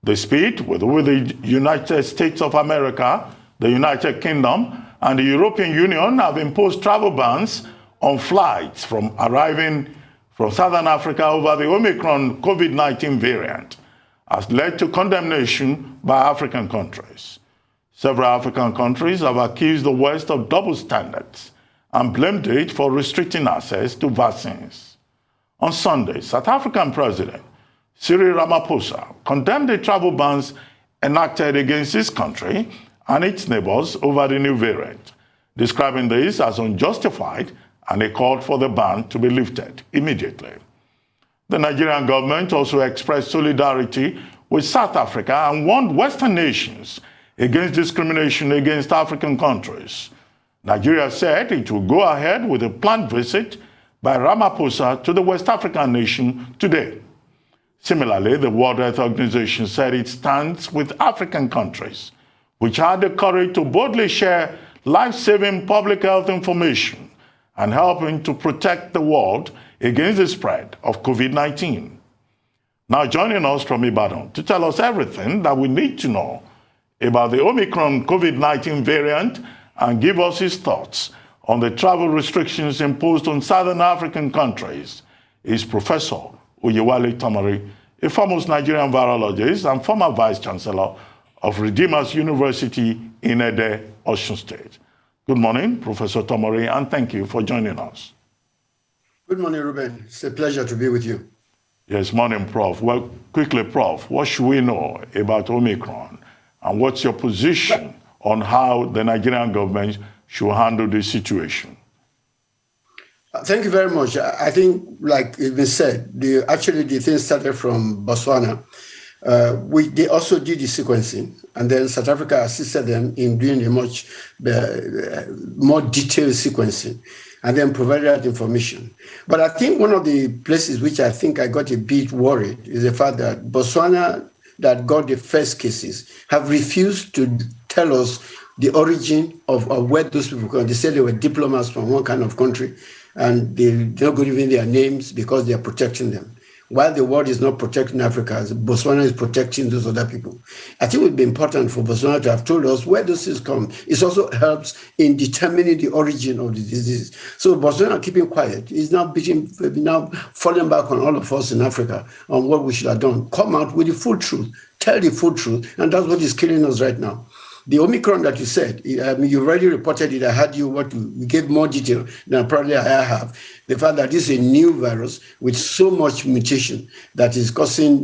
The speed with the United States of America, the United Kingdom, and the European Union have imposed travel bans on flights from arriving from Southern Africa over the Omicron COVID-19 variant has led to condemnation by African countries. Several African countries have accused the West of double standards and blamed it for restricting access to vaccines. On Sunday, South African President Cyril Ramaphosa condemned the travel bans enacted against his country and its neighbours over the new variant, describing this as unjustified, and he called for the ban to be lifted immediately. The Nigerian government also expressed solidarity with South Africa and warned Western nations against discrimination against African countries. Nigeria said it will go ahead with a planned visit by Ramaphosa to the West African nation today. Similarly, the World Health Organization said it stands with African countries which had the courage to boldly share life-saving public health information and helping to protect the world against the spread of COVID-19. Now joining us from Ibadan to tell us everything that we need to know about the Omicron COVID-19 variant and give us his thoughts on the travel restrictions imposed on Southern African countries is Professor Oyewale, a famous Nigerian virologist and former Vice-Chancellor of Redeemers University in Ede, Osun State. Good morning, Professor Tomori, and thank you for joining us. Good morning, Ruben. It's a pleasure to be with you. Yes, morning, Prof. Well, quickly, Prof, what should we know about Omicron, and what's your position on how the Nigerian government should handle this situation? Thank you very much. I think, like it's been said, the thing started from Botswana. They also did the sequencing, and then South Africa assisted them in doing a much more detailed sequencing, and then provided that information. But I think one of the places which I think I got a bit worried is the fact that Botswana, that got the first cases, have refused to tell us the origin of where those people come. They said they were diplomats from one kind of country, and they're not going to give their names because they are protecting them. While the world is not protecting Africa, Botswana is protecting those other people. I think it would be important for Botswana to have told us where those things come. It also helps in determining the origin of the disease. So Botswana keeping quiet is now falling back on all of us in Africa on what we should have done. Come out with the full truth, tell the full truth, and that's what is killing us right now. The Omicron that you said, you already reported it. I had you gave more detail than probably I have. The fact that this is a new virus with so much mutation that is causing,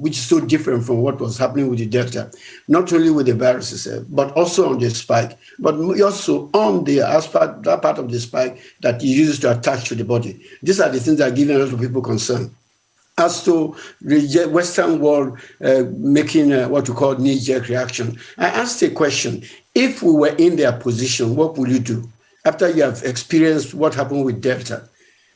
which is so different from what was happening with the Delta, not only with the virus itself, but also on the spike, but also on that part of the spike that it uses to attach to the body. These are the things that are giving a lot of people concern. As to the Western world making what we call knee-jerk reaction, I asked a question. If we were in their position, what would you do? After you have experienced what happened with Delta,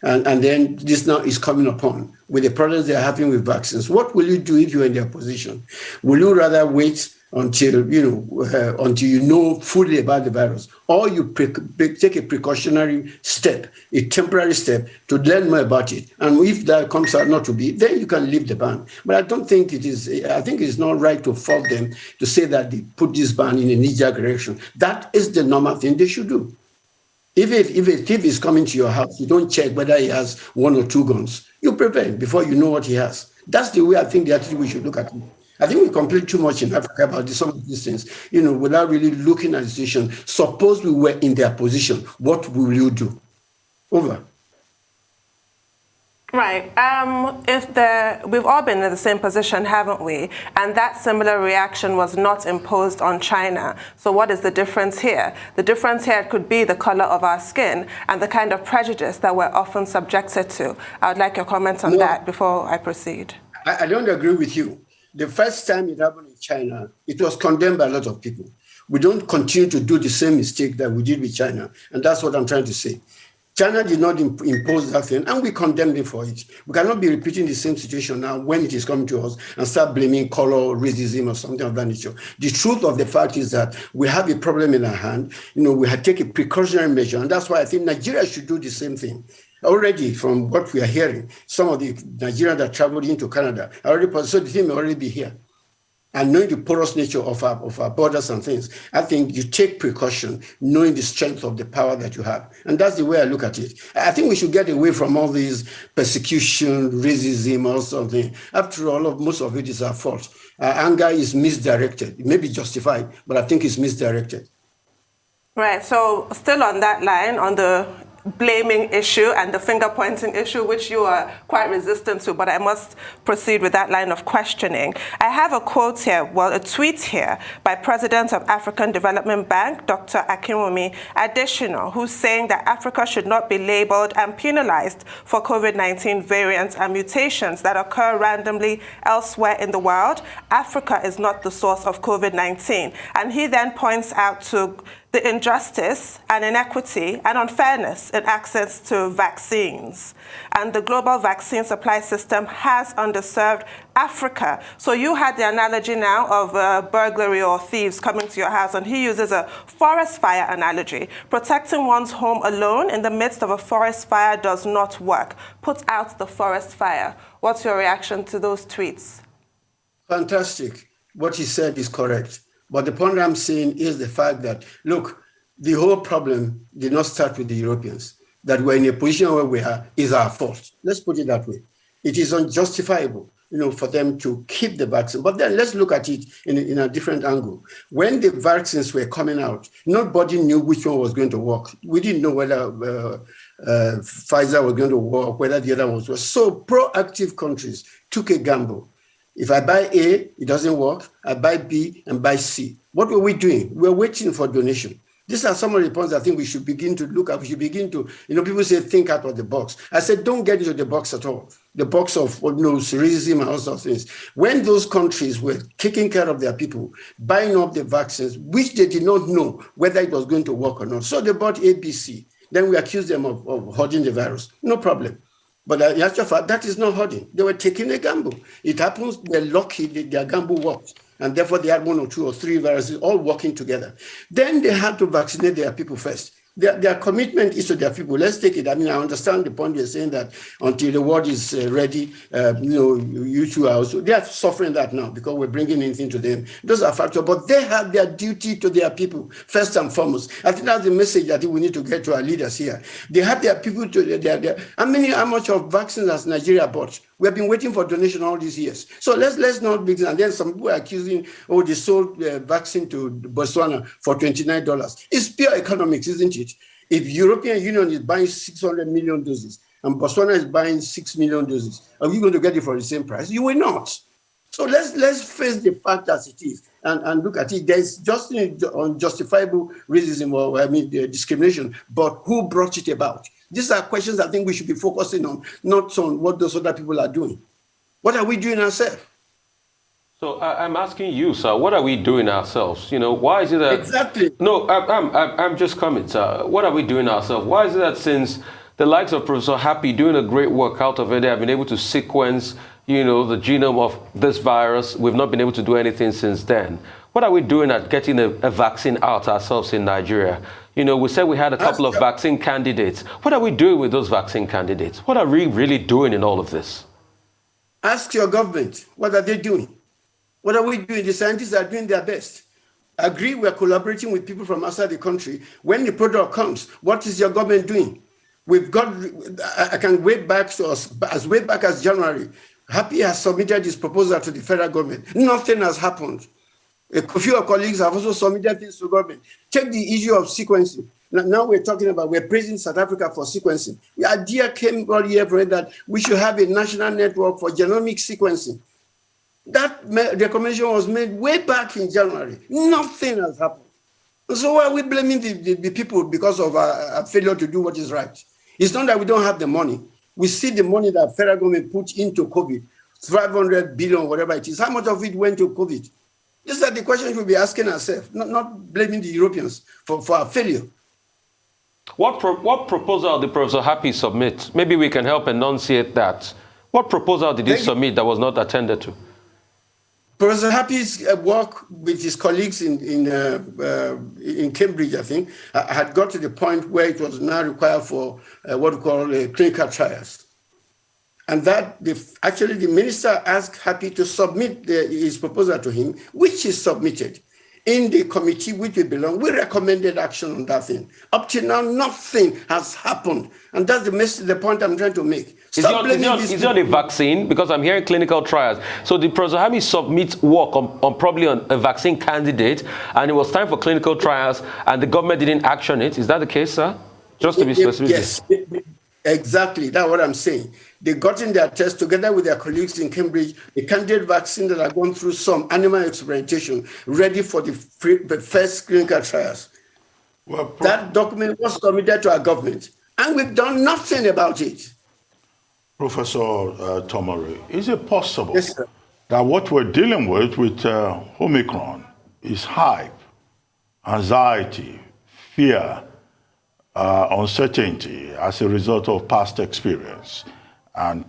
and then this now is coming upon with the problems they are having with vaccines, what will you do if you're in their position? Will you rather wait until you know fully about the virus, or you take a precautionary step, a temporary step to learn more about it, and if that comes out not to be, then you can leave the ban. But I don't think it is. I think it's not right to fault them to say that they put this ban in a knee-jerk direction. That is the normal thing they should do. If a thief is coming to your house, you don't check whether he has 1 or 2 guns. You prevent before you know what he has. That's the way I think we should look at it. I think we complain too much in Africa about some of these things, without really looking at the situation. Suppose we were in their position, what will you do? Over. Right. We've all been in the same position, haven't we? And that similar reaction was not imposed on China. So what is the difference here? The difference here could be the color of our skin and the kind of prejudice that we're often subjected to. I would like your comments on that before I proceed. I don't agree with you. The first time it happened in China, it was condemned by a lot of people. We don't continue to do the same mistake that we did with China. And that's what I'm trying to say. China did not impose that thing, and we condemned it for it. We cannot be repeating the same situation now when it is coming to us and start blaming color, racism, or something of that nature. The truth of the fact is that we have a problem in our hand. We had taken a precautionary measure, and that's why I think Nigeria should do the same thing. Already, from what we are hearing, some of the Nigerians that traveled into Canada so the team may already be here. and knowing the porous nature of our borders and things, I think you take precaution, knowing the strength of the power that you have. And that's the way I look at it. I think we should get away from all these persecution, racism, or something. After all, most of it is our fault. Anger is misdirected. It may be justified, but I think it's misdirected. Right. So still on that line, on the blaming issue and the finger-pointing issue, which you are quite resistant to, but I must proceed with that line of questioning. I have a quote here, well, a tweet here by President of African Development Bank, Dr. Akinwumi Adesina, who's saying that Africa should not be labeled and penalized for COVID-19 variants and mutations that occur randomly elsewhere in the world. Africa is not the source of COVID-19. And he then points out to the injustice and inequity and unfairness in access to vaccines. And the global vaccine supply system has underserved Africa. So you had the analogy now of burglary or thieves coming to your house, and he uses a forest fire analogy. Protecting one's home alone in the midst of a forest fire does not work. Put out the forest fire. What's your reaction to those tweets? Fantastic. What he said is correct. But the point I'm saying is the fact that, look, the whole problem did not start with the Europeans. That we're in a position where we are is our fault. Let's put it that way. It is unjustifiable, for them to keep the vaccine. But then let's look at it in a different angle. When the vaccines were coming out, nobody knew which one was going to work. We didn't know whether Pfizer was going to work, whether the other ones were. So proactive countries took a gamble. If I buy A, it doesn't work. I buy B and buy C. What were we doing? We're waiting for donation. These are some of the points I think we should begin to look at. We should begin to, people say think out of the box. I said, don't get into the box at all. The box of racism and all sorts of things. When those countries were taking care of their people, buying up the vaccines, which they did not know whether it was going to work or not. So they bought ABC. Then we accused them of hoarding the virus. No problem. But in actual fact, that is not hoarding. They were taking a gamble. It happens they're lucky that their gamble worked. And therefore, they had 1 or 2 or 3 viruses all working together. Then they had to vaccinate their people first. Their commitment is to their people. Let's take it. I understand the point you're saying that until the world is ready, you two are also, they are suffering that now because we're bringing anything to them. Those are factors, but they have their duty to their people first and foremost. I think that's the message I think we need to get to our leaders here. They have their people to how much of vaccines has Nigeria bought? We have been waiting for donation all these years. So let's not begin. And then some people are accusing, they sold vaccine to Botswana for $29. It's pure economics, isn't it? If European Union is buying 600 million doses and Botswana is buying 6 million doses, are you going to get it for the same price? You will not. So let's face the fact as it is and look at it. There's just unjustifiable racism or discrimination, but who brought it about? These are questions I think we should be focusing on, not on what those other people are doing. What are we doing ourselves? So I'm asking you, sir, what are we doing ourselves? Why is it that... Exactly. No, I'm just coming, sir. What are we doing ourselves? Why is it that since the likes of Professor Happy doing a great work out of it, they have been able to sequence, the genome of this virus, we've not been able to do anything since then? What are we doing at getting a vaccine out ourselves in Nigeria? We said we had a couple of vaccine candidates. What are we doing with those vaccine candidates? What are we really doing in all of this? Ask your government, what are they doing? What are we doing? The scientists are doing their best. Agree, we're collaborating with people from outside the country. When the product comes, what is your government doing? I can wait back to as way back as January. Happy has submitted his proposal to the federal government. Nothing has happened. A few of colleagues have also submitted things to government. Take the issue of sequencing. Now we're praising South Africa for sequencing. The idea came earlier that we should have a national network for genomic sequencing. That recommendation was made way back in January. Nothing has happened. So why are we blaming the people because of our failure to do what is right? It's not that we don't have the money. We see the money that federal government put into COVID, 500 billion, whatever it is. How much of it went to COVID? These are the questions we'll be asking ourselves, not blaming the Europeans for our failure. What proposal did Professor Happy submit? Maybe we can help enunciate that. What proposal did he submit that was not attended to? Professor Happy's work with his colleagues in Cambridge, I think, had got to the point where it was now required for what we call clinical trials. And that actually the minister asked Happy to submit his proposal to him, which is submitted. In the committee which we belong, we recommended action on that thing. Up till now, nothing has happened. And that's the point I'm trying to make. Is it on a vaccine? Because I'm hearing clinical trials. So the Professor Hami submits work on probably on a vaccine candidate, and it was time for clinical trials, and the government didn't action it. Is that the case, sir? Just to be specific. Yes, exactly. That's what I'm saying. They got in their test together with their colleagues in Cambridge, the candidate vaccine that are going through some animal experimentation, ready for the first clinical trials. Well, that document was submitted to our government, and we've done nothing about it. Professor Tomori, is it possible Yes, sir. that what we're dealing with Omicron is hype, anxiety, fear, uncertainty as a result of past experience? And,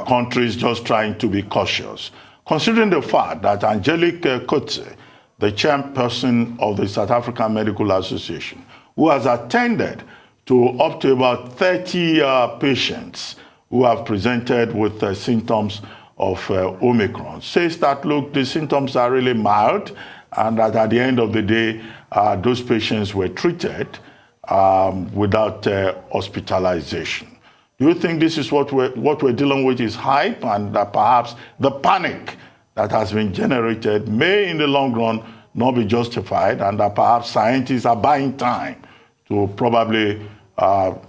countries just trying to be cautious. Considering the fact that Angelique Kotze, the chairperson of the South African Medical Association, who has attended to up to about 30 patients who have presented with symptoms of Omicron, says that, look, the symptoms are really mild, and that at the end of the day, those patients were treated without hospitalization. Do you think this is what we're dealing with is hype, and that perhaps the panic that has been generated may in the long run not be justified, and that perhaps scientists are buying time to probably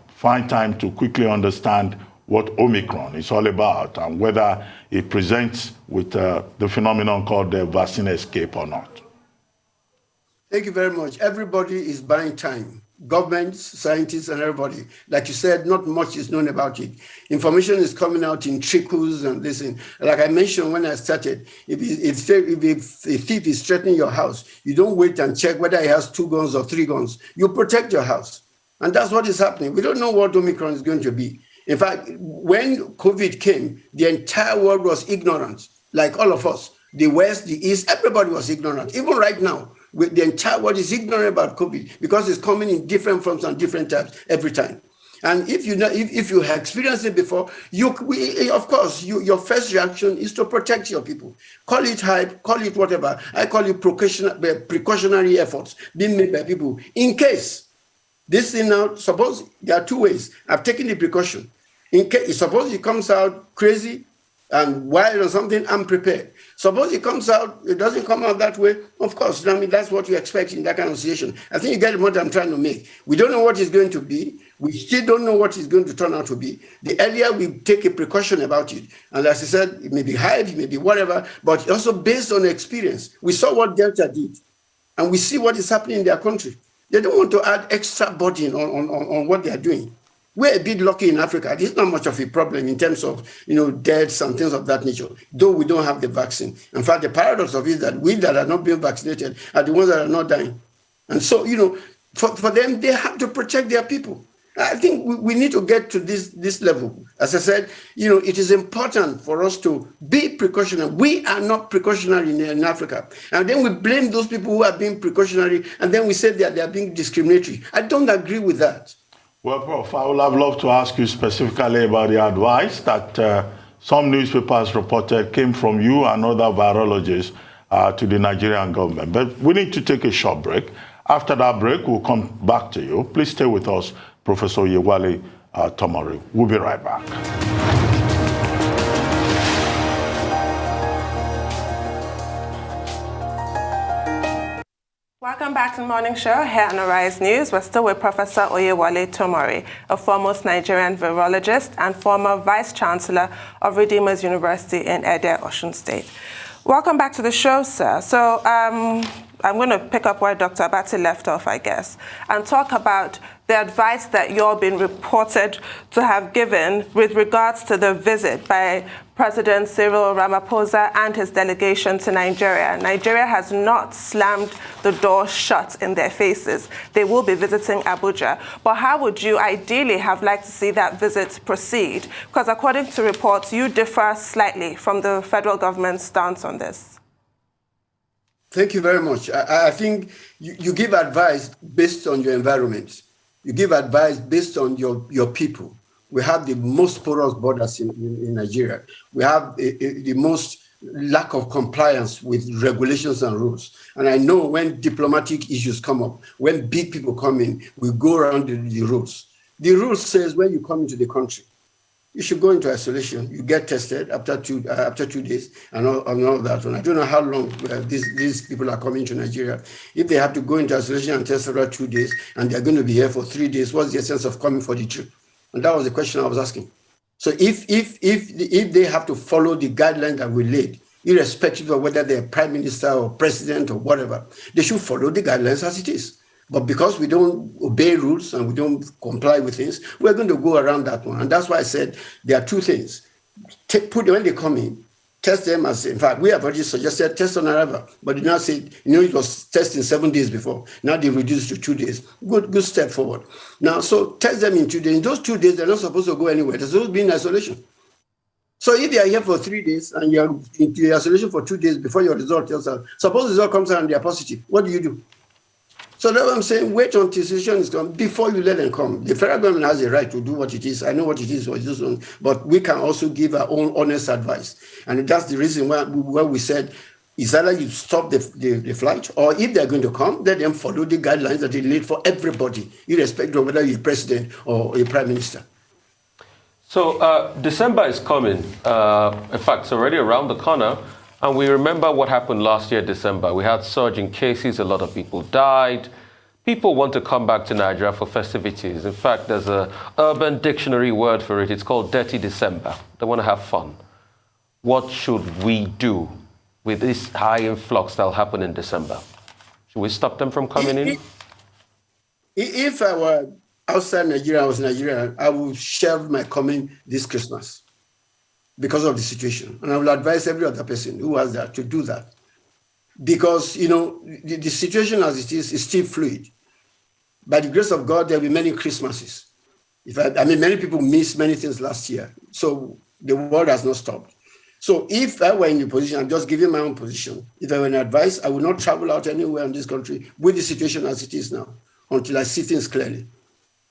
find time to quickly understand what Omicron is all about and whether it presents with the phenomenon called the vaccine escape or not? Thank you very much. Everybody is buying time. Governments, scientists, and everybody. Like you said, not much is known about it. Information is coming out in trickles and this. Like I mentioned when I started, if a thief is threatening your house, you don't wait and check whether he has 2 guns or 3 guns. You protect your house. And that's what is happening. We don't know what Omicron is going to be. In fact, when COVID came, the entire world was ignorant, like all of us. The West, the East, everybody was ignorant. Even right now, the entire world is ignorant about COVID because it's coming in different forms and different types every time. And if you have experienced it before, of course, your first reaction is to protect your people. Call it hype, call it whatever. I call it precautionary efforts being made by people. In case this thing now, suppose there are 2 ways. I've taken the precaution. In case, suppose it comes out crazy and wild or something, I'm prepared. Suppose it doesn't come out that way, of course, that's what you expect in that kind of situation. I think you get what I'm trying to make. We don't know what it's going to be. We still don't know what it's going to turn out to be. The earlier we take a precaution about it, and as I said, it may be hype, it may be whatever, but also based on experience. We saw what Delta did, and we see what is happening in their country. They don't want to add extra burden on what they are doing. We're a bit lucky in Africa. There's not much of a problem in terms of, deaths and things of that nature, though we don't have the vaccine. In fact, the paradox of it is that we that are not being vaccinated are the ones that are not dying. And so, for them, they have to protect their people. I think we need to get to this level. As I said, it is important for us to be precautionary. We are not precautionary in Africa. And then we blame those people who are being precautionary, and then we say that they are being discriminatory. I don't agree with that. Well, Prof, I would have loved to ask you specifically about the advice that some newspapers reported came from you and other virologists to the Nigerian government. But we need to take a short break. After that break, we'll come back to you. Please stay with us, Professor Oyewale Tomori. We'll be right back. Welcome back to the Morning Show here on Arise News. We're still with Professor Oyewale Tomori, a foremost Nigerian virologist and former Vice-Chancellor of Redeemers University in Ede, Osun State. Welcome back to the show, sir. So I'm going to pick up where Dr. Abati left off, I guess, and talk about the advice that you're being reported to have given with regards to the visit by President Cyril Ramaphosa and his delegation to Nigeria. Nigeria has not slammed the door shut in their faces. They will be visiting Abuja. But how would you ideally have liked to see that visit proceed? Because according to reports, you differ slightly from the federal government's stance on this. Thank you very much. I think you give advice based on your environment. You give advice based on your people. We have the most porous borders in Nigeria. We have the most lack of compliance with regulations and rules. And I know when diplomatic issues come up, when big people come in, we go around the rules. The rule says when you come into the country, you should go into isolation. You get tested after 2 days and all that. And I don't know how long these people are coming to Nigeria. If they have to go into isolation and test after 2 days, and they're going to be here for 3 days, what's the essence of coming for the trip? And that was the question I was asking. So if they have to follow the guidelines that we laid, irrespective of whether they're prime minister or president or whatever, they should follow the guidelines as it is. But because we don't obey rules and we don't comply with things, we're going to go around that one. And that's why I said there are two things. When they come in, test them as, in fact, we have already suggested test on arrival, but they now say, it was testing 7 days before. Now they reduced to 2 days. Good step forward. Now, so test them in 2 days. In those 2 days, they're not supposed to go anywhere. They're supposed to be in isolation. So if you are here for 3 days and you're in isolation for 2 days before your result tells us, suppose the result comes out and they are positive, what do you do? So that's what I'm saying, wait until decision is done before you let them come. The federal government has a right to do what it is. I know what it is, but we can also give our own honest advice. And that's the reason why we said, is either you stop the flight, or if they're going to come, let them follow the guidelines that they laid for everybody, irrespective of whether you're president or a prime minister. So December is coming. In fact, it's already around the corner. And we remember what happened last year, December. We had surge in cases. A lot of people died. People want to come back to Nigeria for festivities. In fact, there's an urban dictionary word for it. It's called Dirty December. They want to have fun. What should we do with this high influx that will happen in December? Should we stop them from coming in? If I were outside Nigeria, I was Nigerian, I would shelve my coming this Christmas because of the situation. And I will advise every other person who has that to do that. Because, the situation as it is still fluid. By the grace of God, there will be many Christmases. Many people missed many things last year. So the world has not stopped. So if I were in the position, I'm just giving my own position. If I were in advice, I would not travel out anywhere in this country with the situation as it is now until I see things clearly.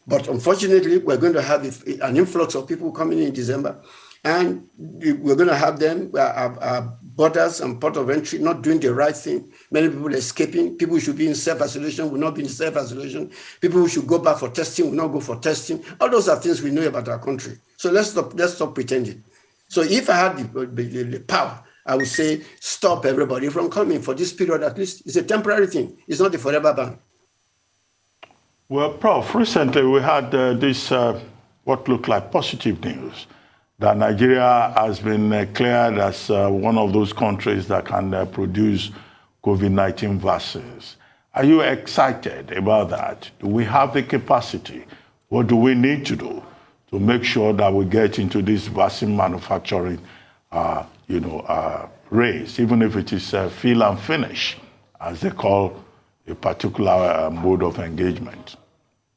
But unfortunately, we're going to have an influx of people coming in December. And we're going to have them, our borders and port of entry, not doing the right thing. Many people escaping. People who should be in self-isolation will not be in self-isolation. People who should go back for testing will not go for testing. All those are things we know about our country. So let's stop pretending. So if I had the power, I would say stop everybody from coming for this period at least. It's a temporary thing. It's not a forever ban. Well, Prof, recently we had this, what looked like positive news, that Nigeria has been cleared as one of those countries that can produce COVID-19 vaccines. Are you excited about that? Do we have the capacity? What do we need to do to make sure that we get into this vaccine manufacturing, race, even if it is fill and finish, as they call a particular mode of engagement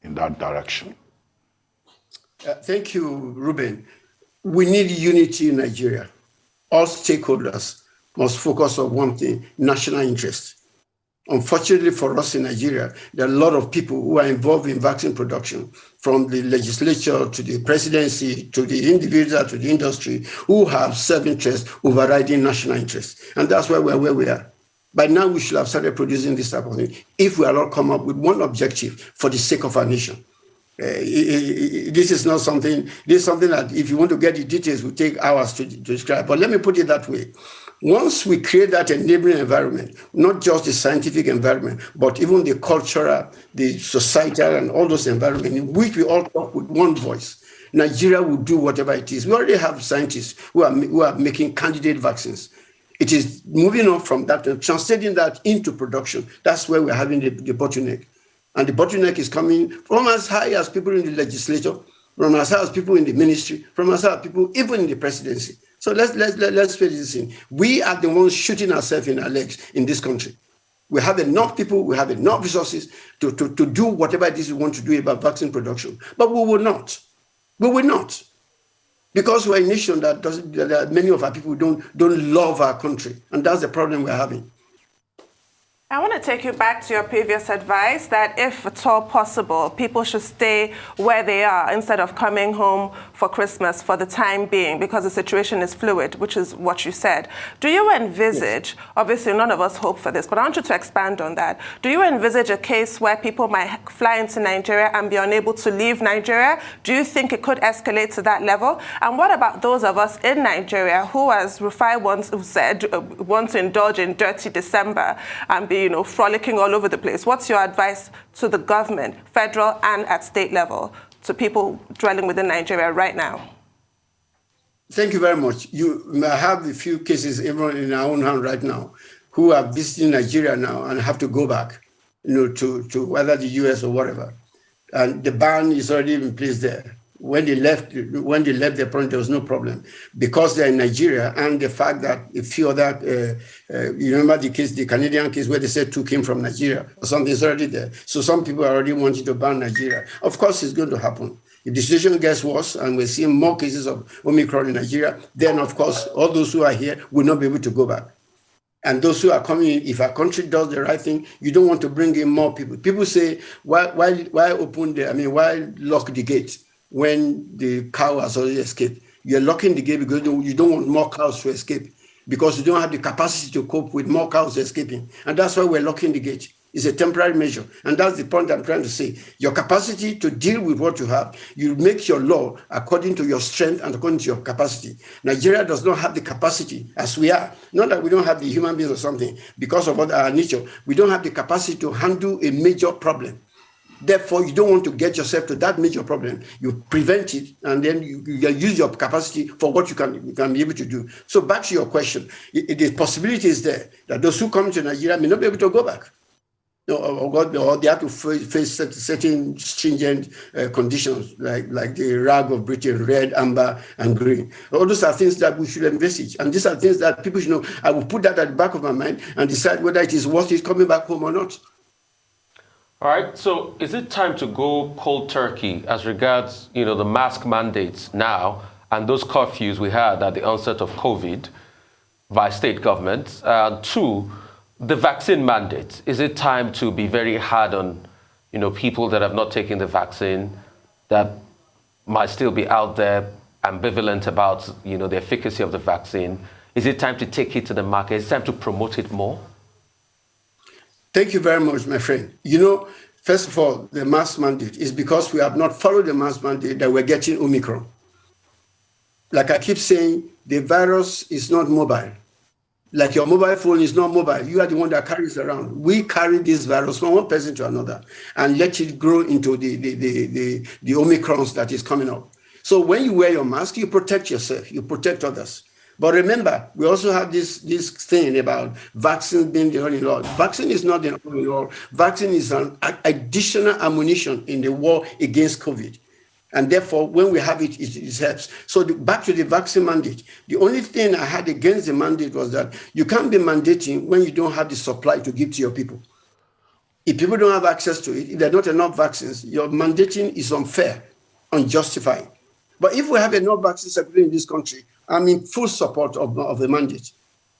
in that direction? Thank you, Ruben. We need unity in Nigeria. All stakeholders must focus on one thing, national interest. Unfortunately for us in Nigeria, there are a lot of people who are involved in vaccine production, from the legislature to the presidency, to the individual, to the industry, who have self-interest overriding national interest. And that's why we're where we are. By now, we should have started producing this type of thing if we are not come up with one objective for the sake of our nation. This is something that if you want to get the details, will take hours to describe. But let me put it that way. Once we create that enabling environment, not just the scientific environment, but even the cultural, the societal, and all those environments in which we all talk with one voice, Nigeria will do whatever it is. We already have scientists who are making candidate vaccines. It is moving on from that and translating that into production. That's where we're having the bottleneck. And the bottleneck is coming from as high as people in the legislature, from as high as people in the ministry, from as high as people even in the presidency. So let's face this in. We are the ones shooting ourselves in our legs in this country. We have enough people, we have enough resources to do whatever it is we want to do about vaccine production. But we will not. We will not. Because we're a nation that many of our people don't love our country. And that's the problem we're having. I want to take you back to your previous advice that if at all possible, people should stay where they are instead of coming home for Christmas for the time being because the situation is fluid, which is what you said. Do you envisage, obviously none of us hope for this, but I want you to expand on that. Do you envisage a case where people might fly into Nigeria and be unable to leave Nigeria? Do you think it could escalate to that level? And what about those of us in Nigeria who, as Rufai once said, want to indulge in dirty December and be frolicking all over the place? What's your advice to the government, federal and at state level, to people dwelling within Nigeria right now? Thank you very much. You have a few cases even in our own hand right now who are visiting Nigeria now and have to go back, to whether the US or whatever. And the ban is already in place there. When they left their point, there was no problem because they're in Nigeria, and the fact that a few other, you remember the case, the Canadian case where they said two came from Nigeria or something is already there. So some people are already wanting to ban Nigeria. Of course, it's going to happen. If the situation gets worse and we're seeing more cases of Omicron in Nigeria, then of course, all those who are here will not be able to go back. And those who are coming in, if our country does the right thing, you don't want to bring in more people. People say, why lock the gate when the cow has already escaped? You're locking the gate because you don't want more cows to escape, because you don't have the capacity to cope with more cows escaping. And that's why we're locking the gate. It's a temporary measure. And that's the point I'm trying to say. Your capacity to deal with what you have, you make your law according to your strength and according to your capacity. Nigeria does not have the capacity as we are. Not that we don't have the human beings or something, because of our nature. We don't have the capacity to handle a major problem. Therefore, you don't want to get yourself to that major problem. You prevent it, and then you use your capacity for what you can be able to do. So back to your question, the possibility is there that those who come to Nigeria may not be able to go back. Or they have to face certain stringent conditions, like the rag of Britain, red, amber, and green. All those are things that we should envisage. And these are things that people should know. I will put that at the back of my mind and decide whether it is worth it coming back home or not. All right, so is it time to go cold turkey as regards, the mask mandates now and those curfews we had at the onset of COVID by state governments? Two, the vaccine mandate. Is it time to be very hard on, people that have not taken the vaccine, that might still be out there ambivalent about, the efficacy of the vaccine? Is it time to take it to the market? Is it time to promote it more? Thank you very much, my friend. First of all, the mask mandate is because we have not followed the mask mandate that we're getting Omicron. Like I keep saying, the virus is not mobile. Like your mobile phone is not mobile. You are the one that carries it around. We carry this virus from one person to another and let it grow into the Omicrons that is coming up. So when you wear your mask, you protect yourself, you protect others. But remember, we also have this thing about vaccine being the only law. Vaccine is not the only law. Vaccine is an additional ammunition in the war against COVID. And therefore, when we have it, it helps. So back to the vaccine mandate. The only thing I had against the mandate was that you can't be mandating when you don't have the supply to give to your people. If people don't have access to it, if there are not enough vaccines, your mandating is unfair, unjustified. But if we have enough vaccines circulating in this country, I'm in full support of the mandate.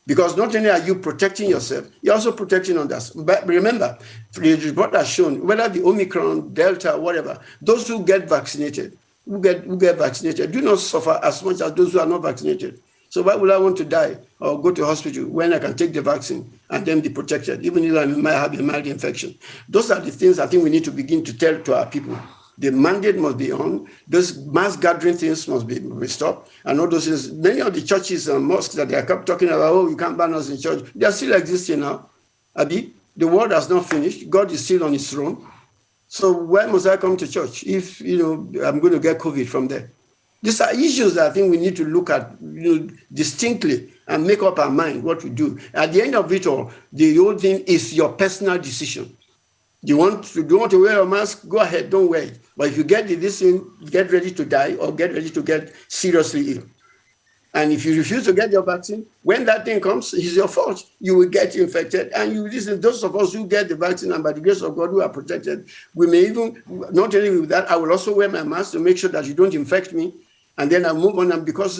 Because not only are you protecting yourself, you're also protecting others. But remember, the report has shown, whether the Omicron, Delta, whatever, those who get vaccinated, do not suffer as much as those who are not vaccinated. So why would I want to die or go to hospital when I can take the vaccine and then be protected, even if I might have a mild infection? Those are the things I think we need to begin to tell to our people. The mandate must be on. Those mass gathering things must be stopped. And all those things, many of the churches and mosques that they are talking about, you can't ban us in church, they are still existing now. Abi, the world has not finished. God is still on his throne. So why must I come to church if, I'm going to get COVID from there? These are issues that I think we need to look at distinctly and make up our mind what we do. At the end of it all, the whole thing is your personal decision. You want to wear a mask? Go ahead, don't wear it. But if you get this thing, get ready to die or get ready to get seriously ill. And if you refuse to get your vaccine, when that thing comes, it's your fault. You will get infected. And those of us who get the vaccine and by the grace of God who are protected, we may even, not only with that, I will also wear my mask to make sure that you don't infect me. And then I move on, and because,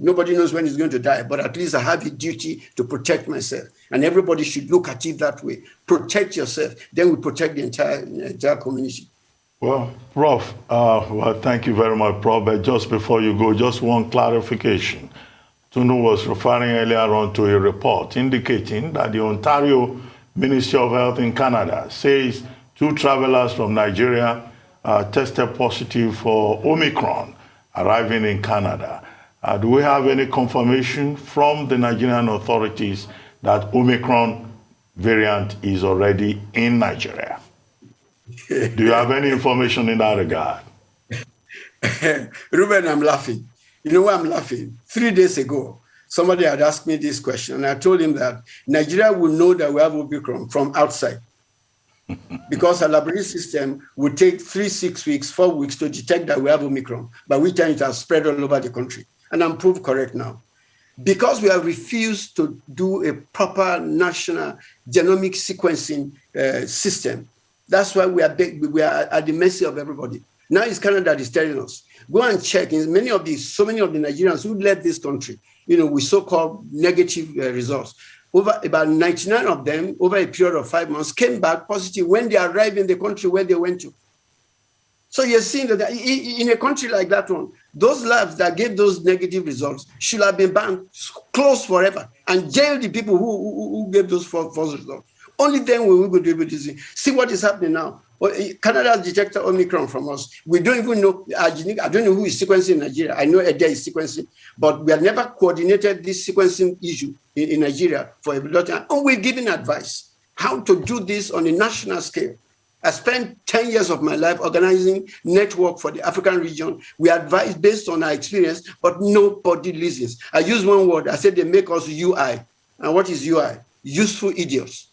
nobody knows when he's going to die, but at least I have a duty to protect myself. And everybody should look at it that way. Protect yourself, then we protect the entire community. Well, Prof, thank you very much, Prof. But just before you go, just one clarification. Tunu was referring earlier on to a report indicating that the Ontario Ministry of Health in Canada says 2 travelers from Nigeria tested positive for Omicron arriving in Canada. Do we have any confirmation from the Nigerian authorities that Omicron variant is already in Nigeria? Do you have any information in that regard? Ruben, I'm laughing. You know why I'm laughing? 3 days ago, somebody had asked me this question, and I told him that Nigeria will know that we have Omicron from outside. Because our laboratory system would take 3-6 weeks, 4 weeks to detect that we have Omicron, by which time it has spread all over the country. And I'm proved correct now. Because we have refused to do a proper national genomic sequencing system, that's why we are at the mercy of everybody. Now it's Canada that is telling us, go and check. So many of the Nigerians who left this country, with so-called negative results, over about 99 of them, over a period of 5 months, came back positive when they arrived in the country where they went to. So you're seeing that in a country like that one, those labs that gave those negative results should have been banned, closed forever, and jail the people who gave those false results. Only then will we be able to see what is happening now. Canada has detected Omicron from us. We don't even know. I don't know who is sequencing in Nigeria. I know Edia is sequencing, but we have never coordinated this sequencing issue in Nigeria for a lot of time. And we're giving advice how to do this on a national scale. I spent 10 years of my life organizing network for the African region. We advise based on our experience, but nobody listens. I use one word. I said they make us UI. And what is UI? Useful idiots.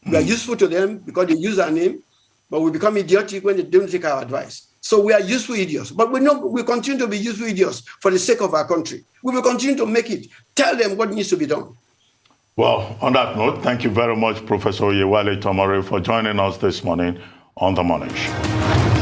We are useful to them because they use our name, but we become idiotic when they don't take our advice. So we are useful idiots, but we continue to be useful idiots for the sake of our country. We will continue to make it. Tell them what needs to be done. Well, on that note, thank you very much, Professor Oyewale Tomare, for joining us this morning on The Morning Show.